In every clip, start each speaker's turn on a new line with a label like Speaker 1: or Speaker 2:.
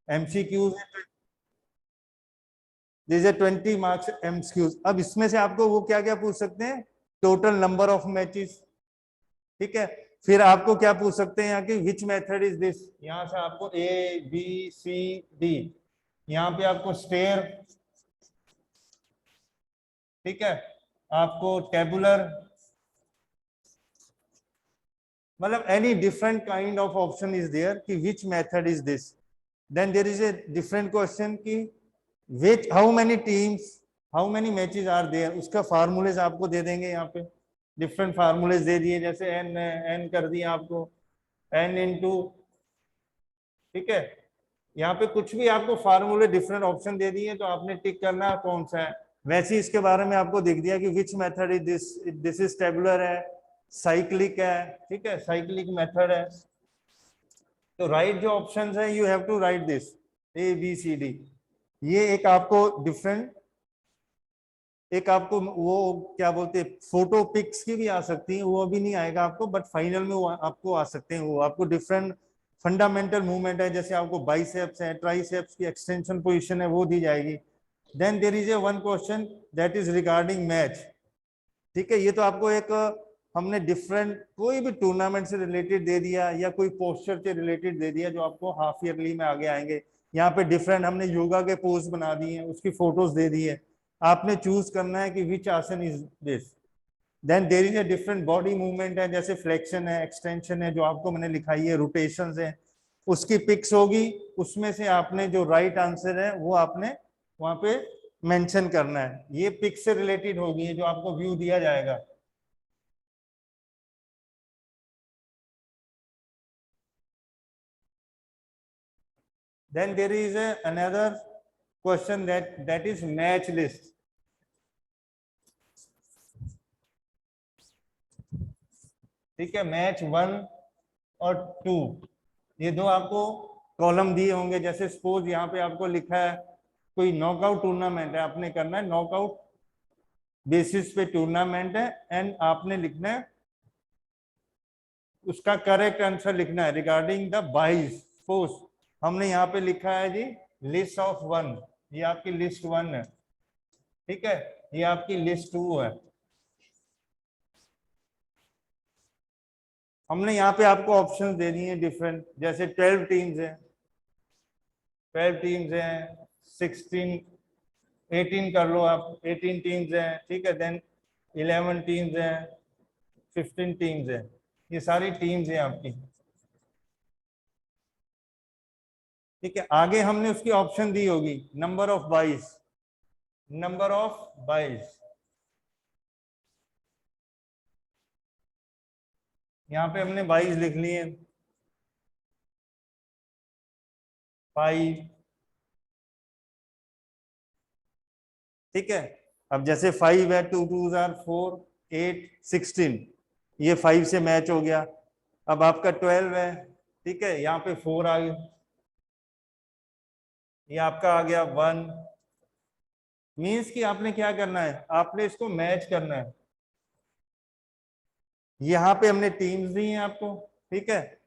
Speaker 1: MCQs है, this is 20 marks MCQs। अब इसमें से आपको वो क्या क्या पूछ सकते हैं, टोटल नंबर ऑफ मैचेस, ठीक है। फिर आपको क्या पूछ सकते हैं यहाँ की, विच मेथड इज दिस, यहाँ से आपको ABCD, यहाँ पे आपको स्टेयर, ठीक है, आपको टेबुलर, मतलब any different kind of option is there कि which method is this. Then there is a different question कि which how many teams, how many matches are there, उसका फार्मूलेज आपको दे देंगे, यहाँ पे डिफरेंट फार्मूलेज दे दिए, जैसे n कर दिया आपको n इंटू, ठीक है, यहाँ पे कुछ भी आपको फार्मूले डिफरेंट ऑप्शन दे दिए, तो आपने टिक करना कौन सा है। वैसे ही इसके बारे में आपको दिख दिया कि which method is this, this is tabular है, साइक्लिक है, ठीक है, साइक्लिक मेथड है। तो राइट जो ऑप्शंस है, you have to write this ABCD। ये एक आपको डिफरेंट, एक आपको वो क्या बोलते हैं, फोटो पिक्स की भी आ सकती है, वो अभी नहीं आएगा आपको, बट फाइनल में वो आपको आ सकते हैं। वो आपको डिफरेंट फंडामेंटल मूवमेंट है, जैसे आपको बाइसेप्स है, ट्राइसेप्स की एक्सटेंशन पोजीशन है, वो दी जाएगी। Then there is a one question that is regarding match, ठीक है। ये तो आपको एक हमने डिफरेंट कोई भी टूर्नामेंट से रिलेटेड दे दिया, या कोई पोस्चर से रिलेटेड दे दिया, जो आपको हाफ ईयरली में आगे आएंगे। यहाँ पे डिफरेंट हमने योगा के पोज बना दिए हैं, उसकी फोटोज दे दी है, आपने चूज करना है कि which asana is this. Then there is a different body movement है, जैसे फ्लेक्शन है, एक्सटेंशन है, जो आपको मैंने लिखाई है, रोटेशन है, उसकी पिक्स होगी। उसमें से आपने जो राइट आंसर है वो आपने वहां पे मेंशन करना है, ये पिक्स से रिलेटेड होगी, जो आपको व्यू दिया जाएगा। Then there is another question that is match list. ठीक है, मैच 1 और 2, ये दो आपको कॉलम दिए होंगे। जैसे सपोज यहाँ पे आपको लिखा है कोई नॉकआउट टूर्नामेंट है, आपने करना है नॉकआउट बेसिस पे टूर्नामेंट है, एंड आपने लिखना है उसका करेक्ट आंसर लिखना है रिगार्डिंग द बाइज। सपोज हमने यहाँ पे लिखा है जी लिस्ट ऑफ 1, ये आपकी लिस्ट 1 है, ठीक है, ये आपकी लिस्ट 2 है। हमने यहाँ पे आपको ऑप्शन दे दिए हैं डिफरेंट, जैसे 12 टीम्स हैं, 12 टीम्स हैं, 16, 18 कर लो आप, 18 टीम्स हैं, ठीक है, देन 11 टीम्स हैं, 15 टीम्स हैं, ये सारी टीम्स हैं आपकी, ठीक है। आगे हमने उसकी ऑप्शन दी होगी number of byes, number of byes, यहाँ पे हमने बाइज लिख लिए 5, ठीक है। अब जैसे 5 है, 2 2 आर 4, 8, 16, ये 5 से मैच हो गया। अब आपका 12 है, ठीक है, यहाँ पे 4 आ गया, ये आपका आ गया 1। मीन्स कि आपने क्या करना है, आपने इसको मैच करना है। यहाँ पे हमने टीम्स दी हैं आपको, ठीक है,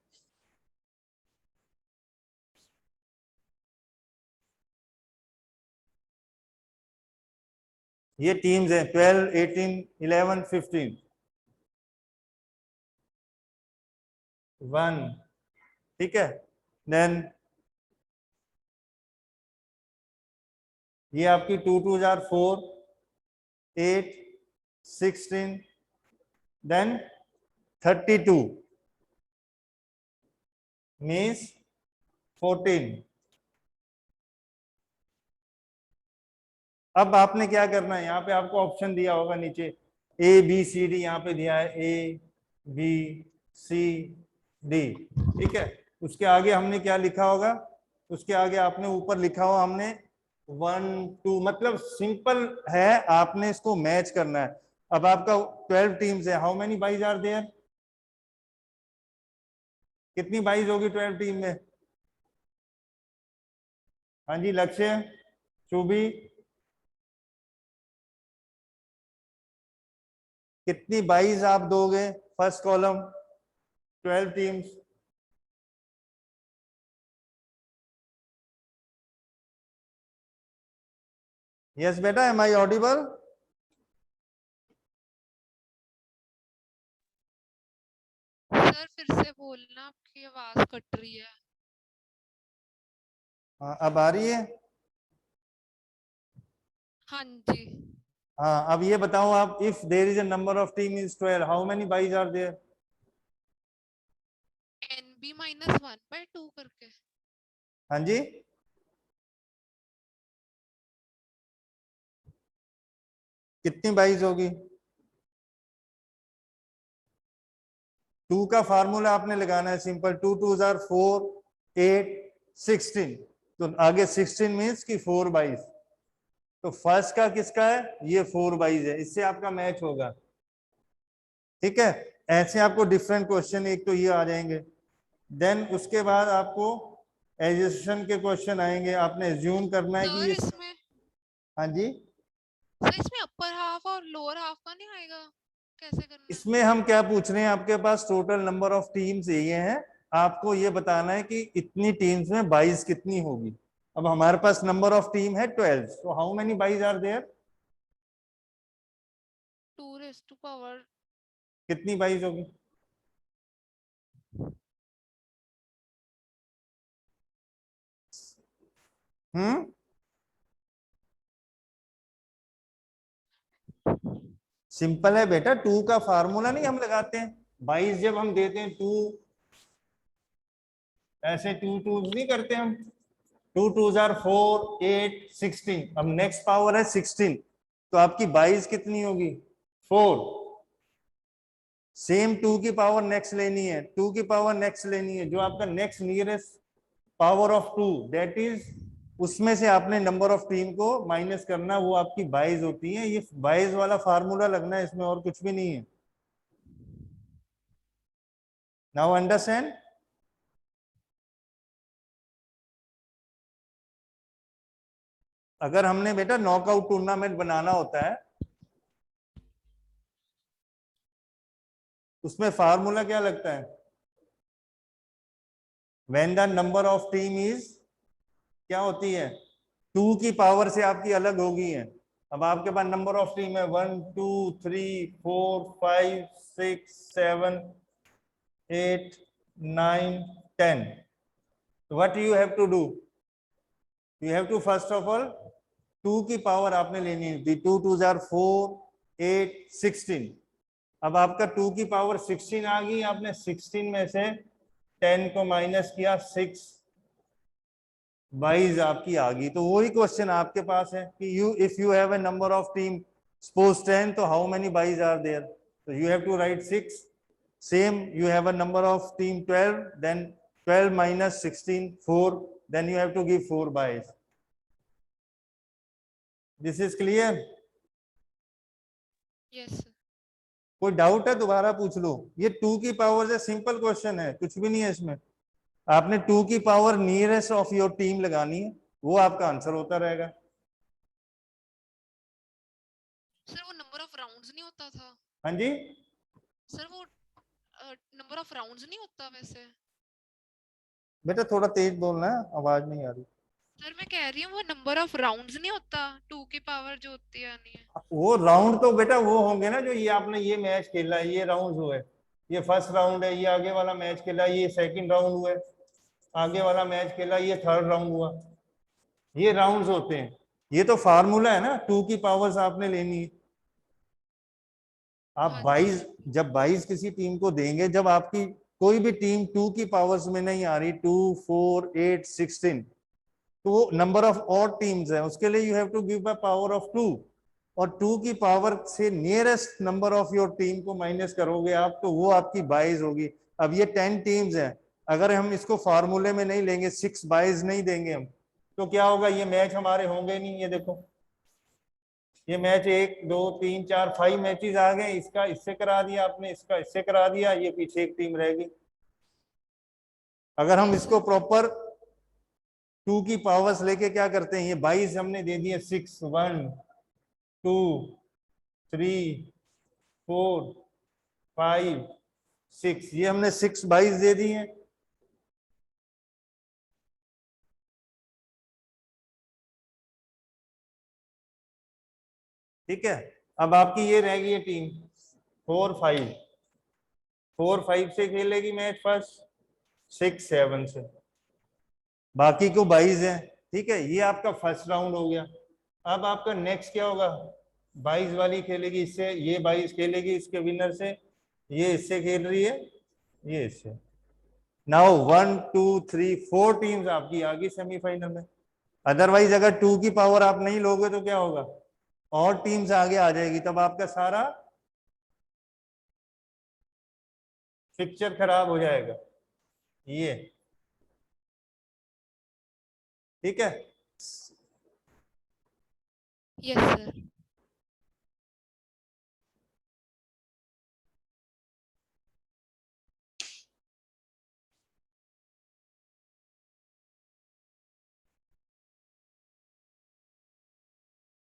Speaker 1: ये टीम्स हैं 12, 18, 11, 15, 1, ठीक है। देन ये आपकी 2 2 जार 4, 8, 16, देन 32 मीन्स 14। अब आपने क्या करना है, यहाँ पे आपको ऑप्शन दिया होगा नीचे ABCD, यहाँ पे दिया है ABCD, ठीक है। उसके आगे हमने क्या लिखा होगा, उसके आगे आपने ऊपर लिखा हो हमने 1 2, मतलब सिंपल है, आपने इसको मैच करना है। अब आपका 12 टीम्स है, how many byes are there, कितनी बाइज होगी 12 टीम में। हाँ जी, लक्ष्य चुबी, कितनी बाइज आप दोगे, फर्स्ट कॉलम 12 टीम्स, यस बेटा, एम आई ऑडिबल?
Speaker 2: सर फिर से बोलना, आपकी आवाज कट रही है।
Speaker 1: हाँ, अब आ रही है?
Speaker 2: हाँ जी।
Speaker 1: हाँ, अब ये बताओ आप, if there is a number of team is 12, how many byes are there?
Speaker 2: NB -1/2 करके।
Speaker 1: हाँ जी, कितनी बाइज होगी? 2 का फार्मूला आपने लगाना है सिंपल, 2 2 जार 4, 8, 16। तो आगे 16 मीन्स की 4 बाइज। तो फर्स्ट का किसका है? ये 4 बाइज है, इससे आपका मैच होगा। ठीक है, ऐसे आपको डिफरेंट क्वेश्चन एक तो ये आ जाएंगे। देन उसके बाद आपको एजुएशन के क्वेश्चन आएंगे। आपने एज्यूम करना है कि
Speaker 2: सर
Speaker 1: ये,
Speaker 2: इसमें
Speaker 1: हाँ जी,
Speaker 2: सर इसमें अपर हाफ और लोअर हाफ का नहीं आएगा? कैसे करना है?
Speaker 1: इसमें हम क्या पूछ रहे हैं, आपके पास टोटल नंबर ऑफ टीम्स ये हैं, आपको ये बताना है कि इतनी टीम्स में बाइज कितनी होगी। अब हमारे पास नंबर ऑफ टीम है 12, तो how many byes are there?
Speaker 2: 2
Speaker 1: कितनी बाइज होगी? हम्म, सिंपल है बेटा, 2 का फार्मूला नहीं हम लगाते हैं, बाइज जब हम देते हैं 2, ऐसे 2 2 नहीं करते हम। 2 2 जार 4, 8, 16। अब नेक्स्ट पावर है 16, तो आपकी बाइज कितनी होगी? 4। सेम 2 की पावर नेक्स्ट लेनी है, 2 की पावर नेक्स्ट लेनी है, जो आपका next nearest power of 2 that is, उसमें से आपने नंबर ऑफ टीम को माइनस करना, वो आपकी बाइज होती है। ये बाइज वाला फार्मूला लगना है इसमें, और कुछ भी नहीं है। Now understand? अगर हमने बेटा नॉकआउट टूर्नामेंट बनाना होता है, उसमें फार्मूला क्या लगता है? When the number of team is, क्या होती है? 2 की पावर से आपकी अलग होगी है। अब आपके पास नंबर ऑफ टीम है 1 2 3 4 5 6 7 8 9 10। What you have to do? You have to first of all 2 की पावर आपने लेनी है, 2 2 जार 4, 8, 16। अब आपका 2 की पावर 16 आ गई, आपने 16 में से 10 को माइनस किया, 6 बाइज आपकी आ गई। तो वही क्वेश्चन आपके पास है कि you, if you have a number of team suppose 10, तो how many byes are there? तो you have to write 6। Same, you have a number of team 12, then 12 minus 16, 4, then you have to give 4 byes. This is clear?
Speaker 2: Yes sir.
Speaker 1: कोई doubt है दोबारा पूछ लो। ये 2 की power से simple question है, कुछ भी नहीं है इसमें। आपने 2 की power nearest of your team लगानी है, वो आपका आंसर होता रहेगा।
Speaker 2: सर वो नंबर ऑफ राउंड्स नहीं होता था?
Speaker 1: हाँ जी,
Speaker 2: सर वो नंबर ऑफ राउंड्स नहीं होता वैसे?
Speaker 1: बेटा थोड़ा तेज बोलना है, आवाज नहीं आ रही।
Speaker 2: सर मैं कह रही हूँ वो नंबर ऑफ राउंड्स नहीं होता, 2 की पावर जो होती है यानी है।
Speaker 1: वो राउंड तो बेटा वो होंगे ना, जो ये आपने ये मैच खेला है, ये राउंड हुए, ये फर्स्ट राउंड है, ये आगे वाला मैच खेला, ये सेकंड राउंड हुआ, आगे वाला मैच खेला, ये थर्ड राउंड हुआ, ये राउंड्स होते हैं। ये तो फार्मूला है ना, 2 की पावर्स आपने लेनी है। आप
Speaker 2: हाँ
Speaker 1: 22,
Speaker 2: जी।
Speaker 1: जब 22 किसी टीम को देंगे, जब आपकी कोई भी टीम 2 की पावर्स में नहीं आ रही, 2 4 8 16, तो वो नंबर ऑफ ऑड टीम्स है, उसके लिए you have to give a power of 2, और 2 की पावर से nearest number of your team को माइनस करोगे आप, तो वो आपकी बाइज होगी। अब ये 10 टीम्स हैं, अगर हम इसको फार्मूले में नहीं लेंगे, 6 बाइज नहीं देंगे हम, तो क्या होगा? ये मैच हमारे होंगे नहीं। ये देखो, ये मैच 1 2 3 4 5 मैचेस आ गए, इसका इससे करा दिया आपने, इसका इससे करा दिया, ये पीछे एक टीम रह गई। अगर हम
Speaker 2: यस
Speaker 1: इसको
Speaker 2: सर।
Speaker 1: प्रॉपर 2 की पावर्स लेके क्या करते हैं, ये 22 हमने दे दिए, 6 1 2 3 4 5 6, ये हमने 6 22 दे दी हैं। ठीक है, अब आपकी ये रह गई है टीम 4-5, 4-5 से खेलेगी मैच फर्स्ट, 6-7 से, बाकी को 22 है। ठीक है, ये आपका फर्स्ट राउंड हो गया। अब आपका नेक्स्ट क्या होगा, 22 वाली खेलेगी इससे, ये 22 खेलेगी इसके विनर से, ये इससे खेल रही है, ये इससे। नाउ 1 2 3 4 टीम्स आपकी आ गई सेमीफाइनल में। अदरवाइज अगर 2 की पावर आप नहीं लोगे तो क्या होगा, और टीम्स आगे आ जाएगी, तब आपका सारा पिक्चर खराब हो जाएगा। ये ठीक है,
Speaker 2: यस सर।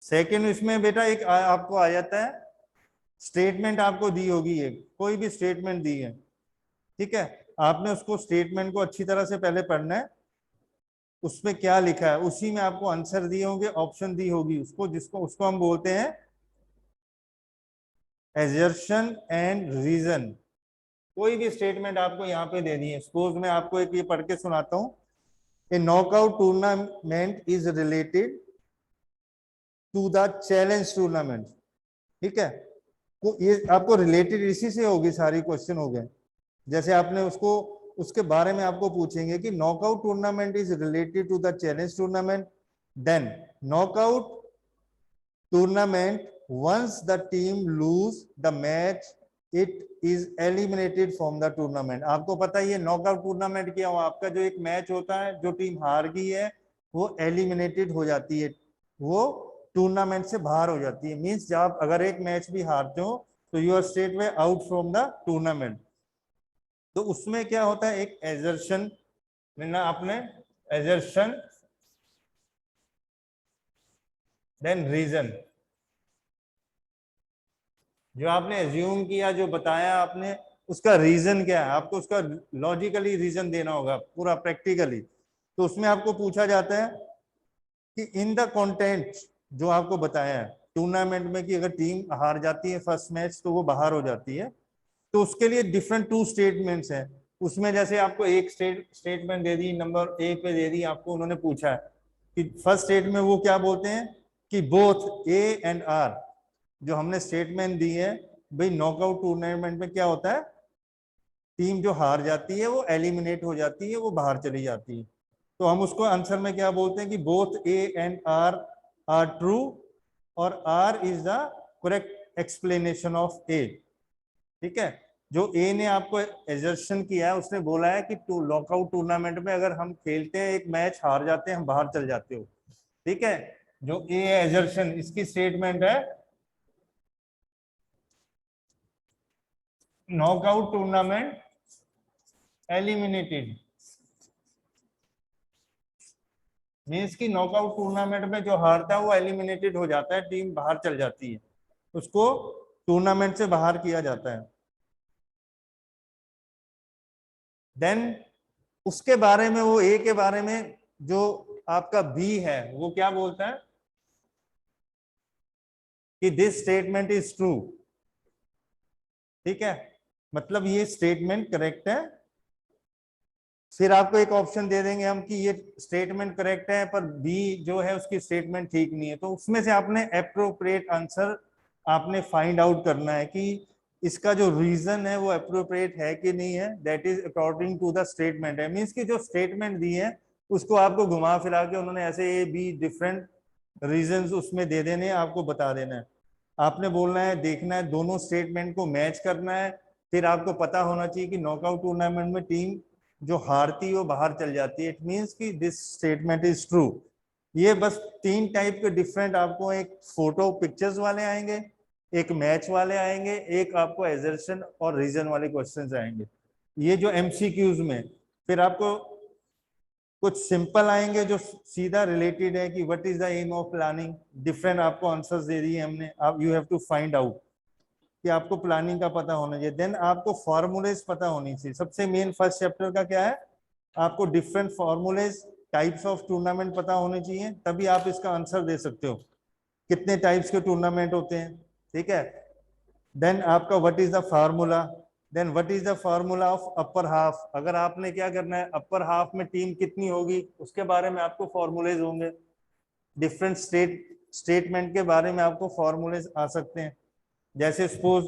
Speaker 1: सेकेंड इसमें बेटा एक आपको आ जाता है, स्टेटमेंट आपको दी होगी, एक कोई भी स्टेटमेंट दी है, ठीक है, आपने उसको स्टेटमेंट को अच्छी तरह से पहले पढ़ना है, उसमें क्या लिखा है, उसी में आपको आंसर दिए होंगे, ऑप्शन दी होगी उसको, उसको हम बोलते हैं एजर्शन एंड रीजन। कोई भी स्टेटमेंट आपको यहाँ पे देनी है, सपोज मैं आपको एक ये पढ़ के सुनाता हूँ, a knockout tournament is related to the challenge tournament. ठीक है, तो ये आपको रिलेटेड इसी से होगी, सारी क्वेश्चन हो गए। जैसे आपने उसको, उसके बारे में आपको पूछेंगे कि knockout tournament is related to the challenge tournament, then knockout tournament once the team lose the match it is eliminated from the tournament. आपको पता है ये नॉकआउट टूर्नामेंट क्या हो, आपका जो एक मैच होता है, जो टीम हार गई है वो एलिमिनेटेड हो जाती है, वो टूर्नामेंट से बाहर हो जाती है। मींस जब आप अगर एक मैच भी हारते हो तो you are straight way out from the tournament. तो उसमें क्या होता है, एक एजर्शन लेना आपने, एजर्शन देन रीजन। जो आपने एज्यूम किया, जो बताया आपने, उसका रीजन क्या है, आपको उसका लॉजिकली रीजन देना होगा पूरा प्रैक्टिकली। तो उसमें आपको पूछा जाता है कि इन द कंटेंट जो आपको बताया है टूर्नामेंट में, कि अगर टीम हार जाती है फर्स्ट मैच तो वो बाहर हो जाती है, तो उसके लिए डिफरेंट 2 स्टेटमेंट्स हैं उसमें। जैसे आपको एक statement they the, number A पे दे दी, आपको उन्होंने पूछा है कि फर्स्ट स्टेटमेंट में वो क्या बोलते हैं कि बोथ ए एंड आर, जो हमने स्टेटमेंट दी है भाई, नॉकआउट टूर्नामेंट में क्या होता है, टीम जो हार जाती है वो एलिमिनेट हो जाती है, वो बाहर चली जाती है। तो हम उसको आंसर में क्या बोलते हैं कि both A and R are true, और R is the correct explanation of A. ठीक है, जो ए ने आपको एजर्शन किया है, उसने बोला है कि लॉकआउट टूर्नामेंट में अगर हम खेलते हैं, एक मैच हार जाते हैं, हम बाहर चल जाते हो। ठीक है, जो ए एजर्शन, इसकी स्टेटमेंट है नॉकआउट टूर्नामेंट एलिमिनेटेड, मीन्स की नॉकआउट टूर्नामेंट में जो हारता है वो एलिमिनेटेड हो जाता है, टीम बाहर चल जाती है, उसको टूर्नामेंट से बाहर किया जाता है। देन उसके बारे में, वो ए के बारे में जो आपका बी है वो क्या बोलता है कि दिस स्टेटमेंट इज ट्रू। ठीक है, मतलब ये स्टेटमेंट करेक्ट है। फिर आपको एक ऑप्शन दे देंगे हम कि ये स्टेटमेंट करेक्ट है पर बी जो है उसकी स्टेटमेंट ठीक नहीं है, तो उसमें से आपने अप्रोप्रिएट आंसर आपने फाइंड आउट करना है कि इसका जो रीजन है वो अप्रोप्रिएट है कि नहीं है, that is according to the statement है। मीन्स की जो स्टेटमेंट दी है उसको आपको घुमा फिरा के उन्होंने ऐसे ए बी डिफरेंट रीजन उसमें दे देने, आपको बता देना है। आपने बोलना है, देखना है, दोनों स्टेटमेंट को मैच करना है। फिर आपको पता होना चाहिए कि नॉकआउट टूर्नामेंट में टीम जो हारती है वो बाहर चल जाती है, इट मीन्स कि दिस स्टेटमेंट इज ट्रू। ये बस 3 टाइप के डिफरेंट आपको, एक फोटो पिक्चर्स वाले आएंगे, एक मैच वाले आएंगे, एक आपको एजर्शन और रीजन वाले क्वेश्चंस आएंगे, ये जो एमसीक्यूज में। फिर आपको कुछ सिंपल आएंगे जो सीधा रिलेटेड है कि what is the aim of planning, different आपको आंसर्स दे दिए हमने, आप you have to find out कि आपको प्लानिंग का पता होना चाहिए। देन आपको फॉर्मूलेज पता होनी चाहिए, सबसे मेन फर्स्ट चैप्टर का क्या है, आपको different formulas types of tournament पता होने चाहिए, तभी आप इसका आंसर दे सकते हो। कितने टाइप्स के टूर्नामेंट होते हैं, ठीक है। देन आपका what is the formula, then what is the formula of upper half. अगर आपने क्या करना है, अपर हाफ में टीम कितनी होगी उसके बारे में आपको फॉर्मूलेज होंगे, डिफरेंट स्टेटमेंट के बारे में आपको फॉर्मूलेज आ सकते हैं। जैसे suppose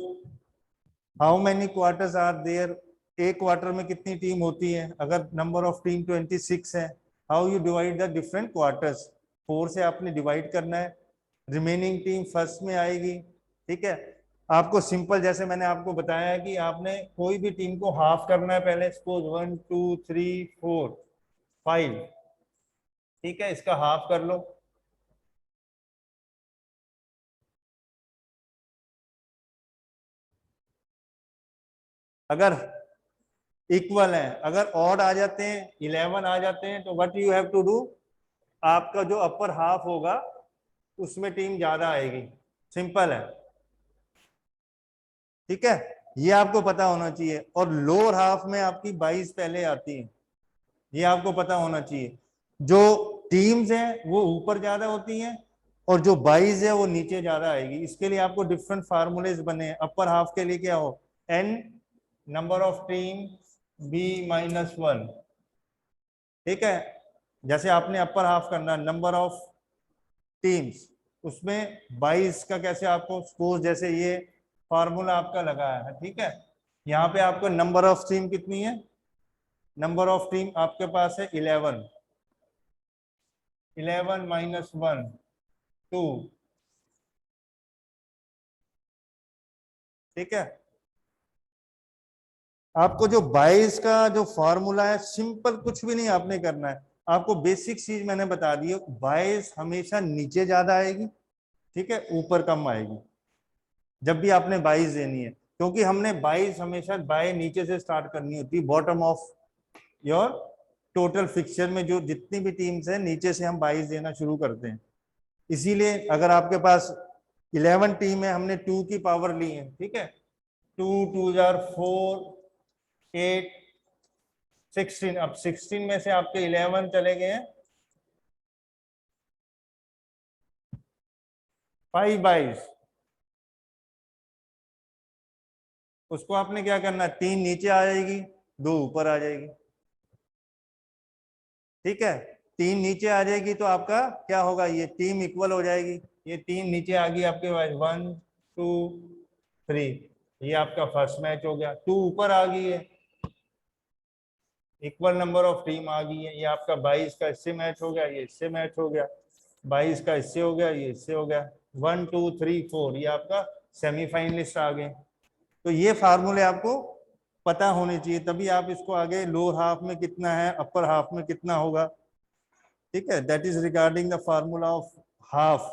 Speaker 1: how many quarters are there, एक क्वार्टर में कितनी टीम होती है, अगर नंबर ऑफ टीम 26 है, how you divide the different quarters, 4 से आपने डिवाइड करना है, रिमेनिंग टीम फर्स्ट में आएगी, ठीक है। आपको सिंपल, जैसे मैंने आपको बताया कि आपने कोई भी टीम को हाफ करना है पहले, सपोज 1 2 3 4 5, ठीक है, इसका हाफ कर लो। अगर इक्वल है, अगर ऑड आ जाते हैं 11 आ जाते हैं, तो what you have to do, आपका जो अपर हाफ होगा उसमें टीम ज्यादा आएगी, सिंपल है, ठीक है। ये आपको पता होना चाहिए। और लोअर हाफ में आपकी 22 पहले आती है, ये आपको पता होना चाहिए। जो टीम्स हैं वो ऊपर ज्यादा होती हैं और जो 22 है वो नीचे ज्यादा आएगी। इसके लिए आपको डिफरेंट फार्मूलेज बने हैं। अपर हाफ के लिए क्या हो, n number of team b-1, ठीक है। जैसे आपने अपर हाफ करना नंबर ऑफ टीम्स, उसमें 22 का कैसे आपको, सपोज जैसे ये फार्मूला आपका लगाया है, ठीक है। यहाँ पे आपको नंबर ऑफ टीम कितनी है, नंबर ऑफ टीम आपके पास है 11, 11 - 1 2, ठीक है। आपको जो 22 का जो फॉर्मूला है, सिंपल, कुछ भी नहीं आपने करना है, आपको बेसिक चीज मैंने बता दी है। 22 हमेशा नीचे ज्यादा आएगी, ठीक है, ऊपर कम आएगी जब भी आपने 22 देनी है, क्योंकि हमने 22 हमेशा बाय नीचे से स्टार्ट करनी होती है, bottom of your total fixture में जो जितनी भी टीम्स है नीचे से हम 22 देना शुरू करते हैं। इसीलिए अगर आपके पास 11 टीम है, हमने 2 की पावर ली है, ठीक है, 2 2 4 8 16, अब 16 में से आपके 11 चले गए हैं 5 22, उसको आपने क्या करना है, 3 नीचे आ जाएगी, 2 ऊपर आ जाएगी, ठीक है। 3 नीचे आ जाएगी तो आपका क्या होगा, ये टीम इक्वल हो जाएगी, ये 3 नीचे आ गई आपके पास 1 2 3, ये आपका फर्स्ट मैच हो गया। 2 ऊपर आ गई है, इक्वल नंबर ऑफ टीम आ गई है, ये आपका 22 का इससे मैच हो गया, ये इससे मैच हो गया, 22 का इससे हो गया, ये इससे हो गया, 1 2 3 4, ये आपका सेमीफाइनलिस्ट आ गए। तो ये फार्मूले आपको पता होने चाहिए, तभी आप इसको आगे लोअर हाफ में कितना है, अपर हाफ में कितना होगा, ठीक है। That is regarding the formula of half.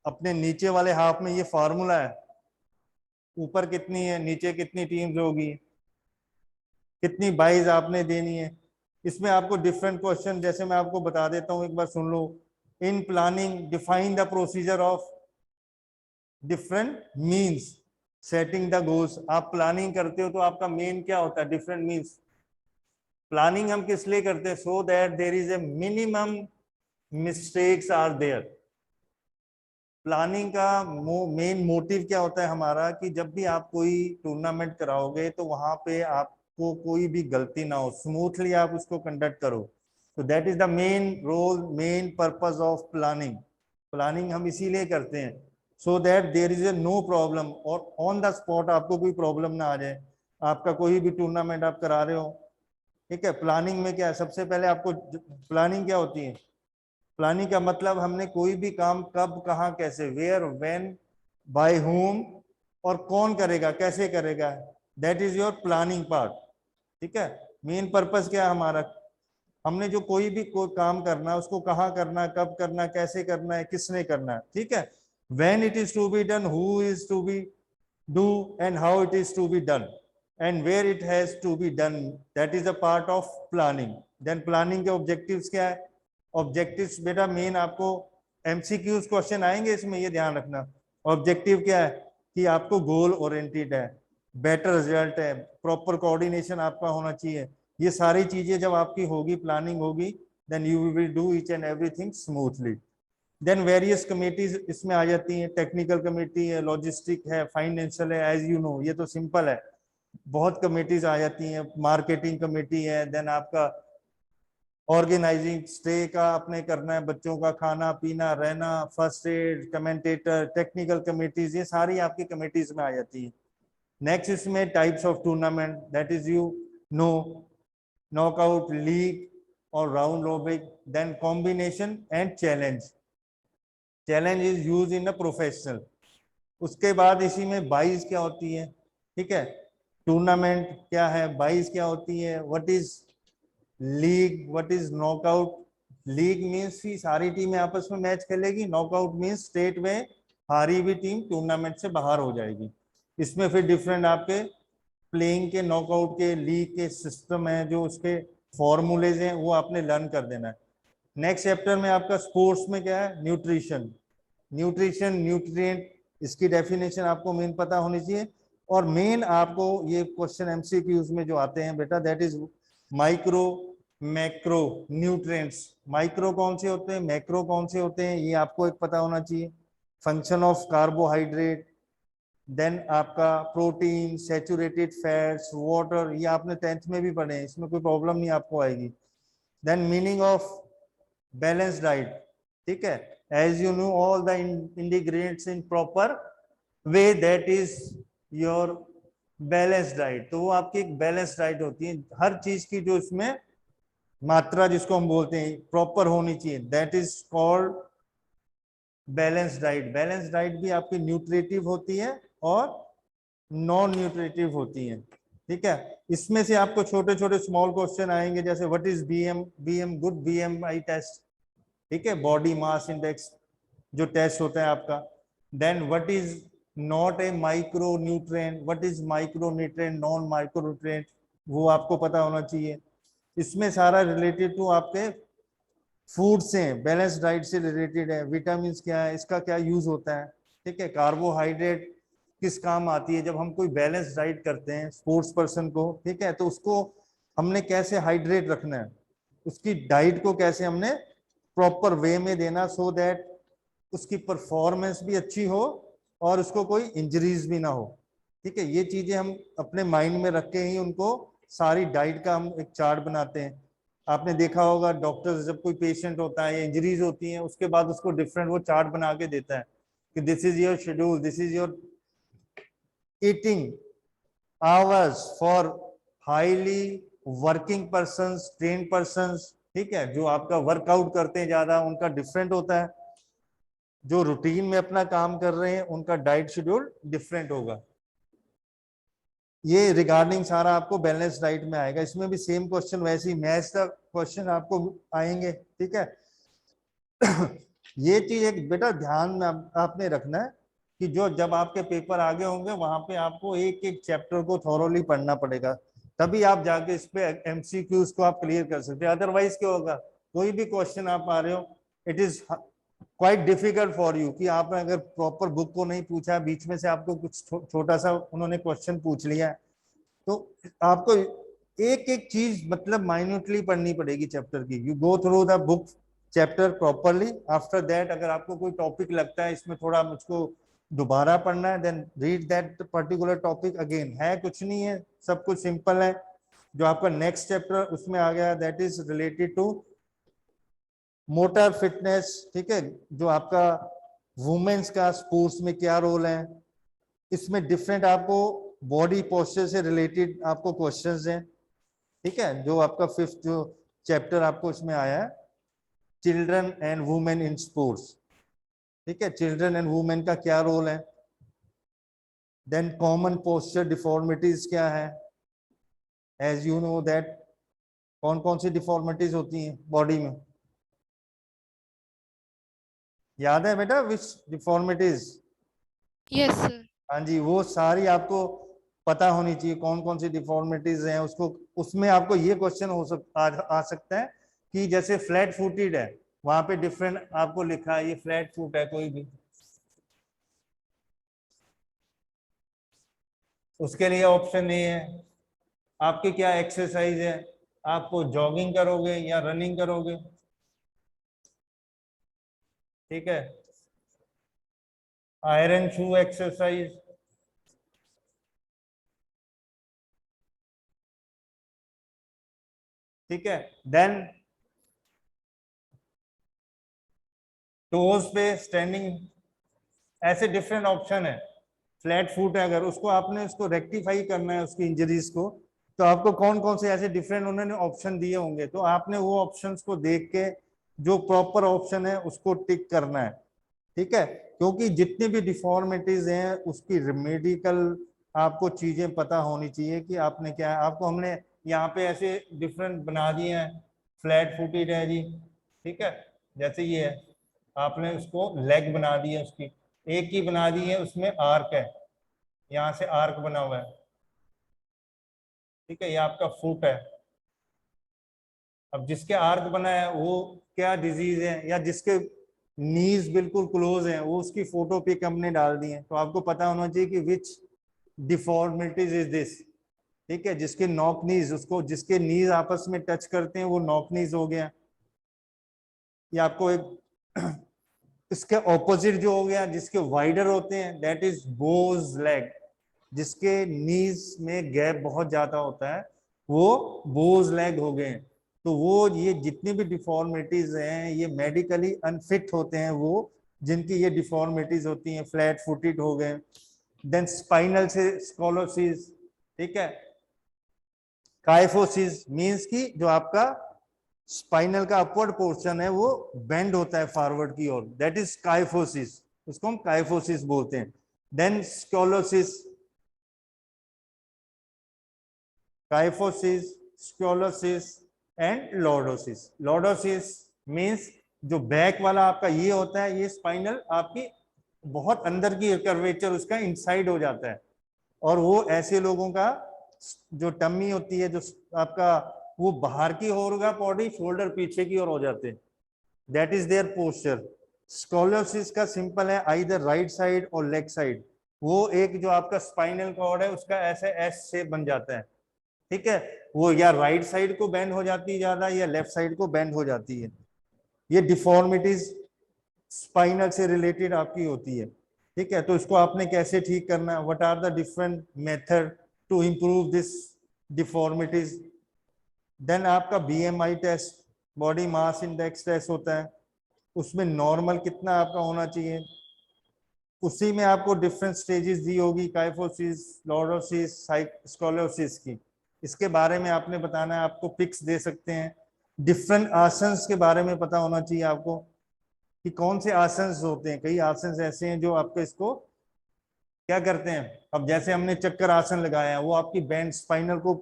Speaker 1: अपने नीचे वाले हाफ में ये फार्मूला है, ऊपर कितनी है, नीचे कितनी टीम्स होगी, कितनी 22 आपने देनी है। इसमें आपको डिफरेंट क्वेश्चन, जैसे मैं आपको बता देता हूँ, एक बार सुन लो। In planning define the procedure of different means setting the goals. आप प्लानिंग करते हो तो आपका मेन क्या होता है, डिफरेंट मीन्स। प्लानिंग हम किस लिए करते हैं, so that there is a minimum mistakes are there. Planning का मेन मोटिव क्या होता है हमारा, कि जब भी आप कोई टूर्नामेंट कराओगे तो वहां पे आपको कोई भी गलती ना हो, स्मूथली आप उसको कंडक्ट करो। तो that is the main role, main purpose of planning. Planning हम इसीलिए करते हैं, so that there is a no problem, और ऑन द स्पॉट आपको कोई प्रॉब्लम ना आ जाए। आपका कोई भी टूर्नामेंट आप करा रहे हो, ठीक है। प्लानिंग में क्या है, सबसे पहले आपको प्लानिंग क्या होती है, प्लानिंग का मतलब हमने कोई भी काम कब कहाँ कैसे, वेयर व्हेन बाय होम, और कौन करेगा कैसे करेगा, that is your planning part, ठीक है। मेन पर्पस क्या है हमारा, हमने जो कोई भी काम करना है उसको कहाँ करना है, कब करना है, कैसे करना है, किसने करना है, ठीक है। When it is to be done, who is to be do, and how it is to be done, and where it has to be done, that is a part of planning. Then planning के objectives क्या है, objectives बेटा main आपको MCQs question आएंगे इसमें, ये ध्यान रखना। ऑब्जेक्टिव क्या है, कि आपको गोल ओरिएंटेड है, बेटर रिजल्ट है, प्रॉपर कोऑर्डिनेशन आपका होना चाहिए। ये सारी चीजें जब आपकी होगी, प्लानिंग होगी, then you will do each and everything smoothly. Then various committees इसमें आ जाती हैं, टेक्निकल कमेटी है, लॉजिस्टिक है, फाइनेंशियल है, एज यू नो ये तो सिंपल है, बहुत कमेटीज आ जाती हैं, मार्केटिंग कमेटी है, देन आपका ऑर्गेनाइजिंग स्टे का आपने करना है, बच्चों का खाना पीना रहना, first aid, commentator, technical committees, ये सारी आपकी कमेटीज में आ जाती है। नेक्स्ट इसमें types of tournament, that is you know knockout, league और round robin, then combination and challenge. Challenge is use in a professional. उसके बाद इसी में 22 क्या होती है, ठीक है, टूर्नामेंट क्या है, 22 क्या होती है, what is league, what is knockout. League means की सारी टीमें आपस में मैच खेलेगी, नॉकआउट मीन्स स्टेट में हारी हुई टीम टूर्नामेंट से बाहर हो जाएगी। इसमें फिर डिफरेंट आपके प्लेइंग के, नॉकआउट के, लीग के सिस्टम है, जो उसके फॉर्मूलेज हैं वो आपने लर्न कर देना है। नेक्स्ट चैप्टर में आपका स्पोर्ट्स में क्या है, न्यूट्रिशन। न्यूट्रिशन, न्यूट्रिएंट, इसकी डेफिनेशन आपको मेन पता होनी चाहिए। और मेन आपको ये क्वेश्चन एमसीक्यूज में जो आते हैं बेटा, that is micro macro nutrients. Micro कौन से होते हैं, मैक्रो कौन से होते हैं, ये आपको एक पता होना चाहिए। फंक्शन ऑफ कार्बोहाइड्रेट, देन आपका प्रोटीन, सैचुरेटेड फैट्स, वाटर, ये आपने 10th में भी पढ़े हैं, इसमें कोई प्रॉब्लम नहीं आपको आएगी। Then meaning of balance diet, ठीक है, as you know all the ingredients in proper way, that is your balance diet. तो वो आपकी एक बैलेंस डाइट होती है, हर चीज की जो इसमें मात्रा जिसको हम बोलते हैं प्रॉपर होनी चाहिए, that is called balance diet. Balance diet भी आपकी न्यूट्रिटिव होती है और नॉन न्यूट्रिटिव होती है, ठीक है। इसमें से आपको छोटे छोटे स्मॉल क्वेश्चन आएंगे, जैसे what is BM good BMI test, ठीक है, बॉडी मास इंडेक्स जो टेस्ट होता है आपका। Then what is not a micro nutrient, what is micro nutrient, non micro nutrient, वो आपको पता होना चाहिए। इसमें सारा रिलेटेड टू आपके फूड से, बैलेंस डाइट से रिलेटेड है। विटामिन क्या है, इसका क्या यूज होता है, ठीक है। कार्बोहाइड्रेट किस काम आती है, जब हम कोई बैलेंस डाइट करते हैं स्पोर्ट्स पर्सन को, ठीक है, तो उसको हमने कैसे हाइड्रेट रखना है, उसकी डाइट को कैसे हमने प्रॉपर वे में देना, सो दैट उसकी परफॉर्मेंस भी अच्छी हो और उसको कोई इंजरीज भी ना हो, ठीक है। ये चीजें हम अपने माइंड में रख के ही उनको सारी डाइट का हम एक चार्ट बनाते हैं। आपने देखा होगा डॉक्टर्स जब कोई पेशेंट होता है या इंजरीज होती हैं, उसके बाद उसको डिफरेंट वो चार्ट बना के देता है कि this is your schedule, this is your eating hours for highly working persons, train persons, ठीक है, जो आपका वर्कआउट करते हैं ज्यादा उनका डिफरेंट होता है, जो रूटीन में अपना काम कर रहे हैं उनका डाइट शेड्यूल डिफरेंट होगा। ये रिगार्डिंग सारा आपको बैलेंस डाइट में आएगा। इसमें भी सेम क्वेश्चन, वैसे ही मैथ्स का क्वेश्चन आपको आएंगे, ठीक है। ये चीज एक बेटा ध्यान में आपने रखना है कि जो जब आपके पेपर आगे होंगे वहां पे आपको एक एक चैप्टर को थॉरोली पढ़ना पड़ेगा, तभी आप जाके इस पे एमसीक्यूज को आप क्लियर कर सकते हैं। अदरवाइज क्या होगा, कोई भी क्वेश्चन आप आ रहे हो, it is quite difficult for you कि आपने अगर प्रॉपर बुक को नहीं पूछा, बीच में से आपको कुछ छोटा सा उन्होंने क्वेश्चन पूछ लिया, तो आपको एक एक चीज मतलब माइन्यूटली पढ़नी पड़ेगी चैप्टर की। You go through the book chapter properly, after that अगर आपको कोई टॉपिक लगता है इसमें थोड़ा मुझको दोबारा पढ़ना है, then read that particular topic again. है कुछ नहीं है, सब कुछ सिंपल है। जो आपका नेक्स्ट चैप्टर उसमें आ गया, that is related to motor fitness, ठीक है, जो आपका वुमेन्स का स्पोर्ट्स में क्या रोल है। इसमें डिफरेंट आपको बॉडी पोस्चर से रिलेटेड आपको क्वेश्चंस हैं, ठीक है, जो आपका 5th जो चैप्टर आपको इसमें आया है, children and women in sports, ठीक है, चिल्ड्रन एंड वुमेन का क्या रोल है। देन कॉमन पोस्चर डिफॉर्मिटीज क्या है, एज यू नो दैट कौन कौन सी डिफॉर्मिटीज होती हैं बॉडी में, याद है बेटा, विच डिफॉर्मिटीज।
Speaker 2: Yes sir.
Speaker 1: हाँ जी, वो सारी आपको पता होनी चाहिए कौन कौन सी डिफॉर्मिटीज हैं उसको। उसमें आपको ये क्वेश्चन आ सकता है कि जैसे फ्लैट फुटेड है, वहां पे डिफरेंट आपको लिखा है, ये फ्लैट फुट है कोई भी, उसके लिए ऑप्शन नहीं है। आपकी क्या एक्सरसाइज है, आपको जॉगिंग करोगे या रनिंग करोगे, ठीक है, आयरन शू एक्सरसाइज, ठीक है। देन टोज पे स्टैंडिंग, ऐसे डिफरेंट ऑप्शन है। फ्लैट फुट है, अगर उसको आपने उसको रेक्टिफाई करना है उसकी इंजरीज को, तो आपको कौन कौन से ऐसे डिफरेंट उन्होंने ऑप्शन दिए होंगे, तो आपने वो ऑप्शंस को देख के जो प्रॉपर ऑप्शन है उसको टिक करना है, ठीक है। क्योंकि जितनी भी डिफॉर्मिटीज हैं उसकी मेडिकल आपको चीजें पता होनी चाहिए कि आपने क्या है। आपको हमने यहाँ पे ऐसे डिफरेंट बना दिए हैं, फ्लैट फुटेड है जी, ठीक है, जैसे ये है, आपने उसको लेग बना दी है उसकी, एक ही बना दी है, उसमें आर्क है, यहाँ से आर्क बना हुआ है, ठीक है, ये आपका फुट है। अब जिसके आर्क बना है वो क्या डिजीज है, या जिसके नीज बिल्कुल क्लोज है, वो उसकी फोटो पिक हमने डाल दी है, तो आपको पता होना चाहिए कि विच डिफॉर्मिटीज इज दिस, ठीक है। जिसके नॉक नीज, उसको जिसके नीज आपस में टच करते हैं वो नॉक नीज हो गया। ये आपको एक इसके ऑपोजिट जो हो गया, जिसके वाइडर होते हैं, दैट इज बोज लेग, जिसके नीज में गैप बहुत ज्यादा होता है वो बोज लेग हो गए। तो वो ये जितनी भी डिफॉर्मिटीज हैं ये मेडिकली अनफिट होते हैं, वो जिनकी ये डिफॉर्मिटीज होती हैं, फ्लैट फुटेड हो गए। देन स्पाइनल से स्कोलोसिस, ठीक है। काइफोसिस मींस की जो आपका स्पाइनल का अपवर्ड पोर्शन है वो बेंड होता है फॉरवर्ड की ओर, दैट इज काइफोसिस, उसको हम काइफोसिस बोलते हैं। Then scoliosis, kyphosis, scoliosis and lordosis. Lordosis means जो बैक वाला आपका ये होता है, ये स्पाइनल आपकी बहुत अंदर की कर्वेचर उसका इनसाइड हो जाता है, और वो ऐसे लोगों का जो टम्मी होती है, जो आपका वो बाहर की ओर होगा बॉडी, शोल्डर पीछे की ओर हो जाते हैं, that is there posture. Scoliosis का सिंपल है आइदर राइट साइड और लेग साइड, वो एक जो आपका स्पाइनल कॉर्ड है उसका ऐसे एस शेप बन जाता है, ठीक है, वो या राइट साइड को बेंड हो जाती है ज्यादा, या लेफ्ट साइड को बेंड हो जाती है। ये डिफॉर्मिटीज स्पाइनल से रिलेटेड आपकी होती है, ठीक है। तो इसको आपने कैसे ठीक करना है, what are the different method to improve this deformities. Then आपका BMI test, body mass index test होता है, उसमें नॉर्मल कितना आपका होना चाहिए, उसी में आपको डिफरेंट स्टेजेस दी होगी, काइफोसिस, लॉर्डोसिस, स्कोलोसिस की। इसके बारे में आपने बताना है, आपको पिक्स दे सकते हैं। डिफरेंट आसन्स के बारे में पता होना चाहिए आपको कि कौन से आसन्स होते हैं। कई आसन्स ऐसे हैं जो आपको इसको क्या करते हैं, अब जैसे हमने चक्कर आसन लगाया है वो आपकी बैंड स्पाइनल को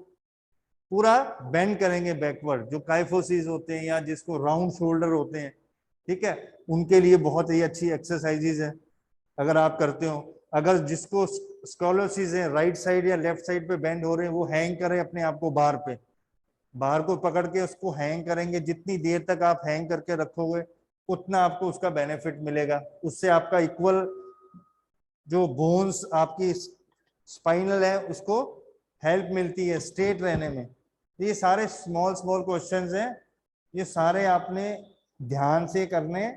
Speaker 1: पूरा बेंड करेंगे बैकवर्ड। जो काइफोसिस होते हैं या जिसको राउंड शोल्डर होते हैं, ठीक है, उनके लिए बहुत ही अच्छी एक्सरसाइजेज है अगर आप करते हो। अगर जिसको स्कोलोसिस है, राइट साइड या लेफ्ट साइड पे बेंड हो रहे हैं, वो हैंग करें अपने आप को बाहर पे, बाहर को पकड़ के उसको हैंग करेंगे, जितनी देर तक आप हैंग करके रखोगे उतना आपको उसका बेनिफिट मिलेगा। उससे आपका इक्वल जो बोन्स आपकी स्पाइनल है उसको हेल्प मिलती है स्ट्रेट रहने में। ये सारे स्मॉल स्मॉल क्वेश्चंस हैं, ये सारे आपने ध्यान से करने,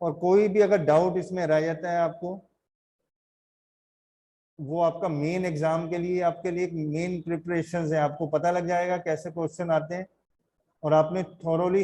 Speaker 1: और कोई भी अगर डाउट इसमें रह जाता है आपको, वो आपका मेन एग्जाम के लिए आपके लिए एक मेन प्रिपरेशन है, आपको पता लग जाएगा कैसे क्वेश्चन आते हैं, और आपने थॉरोली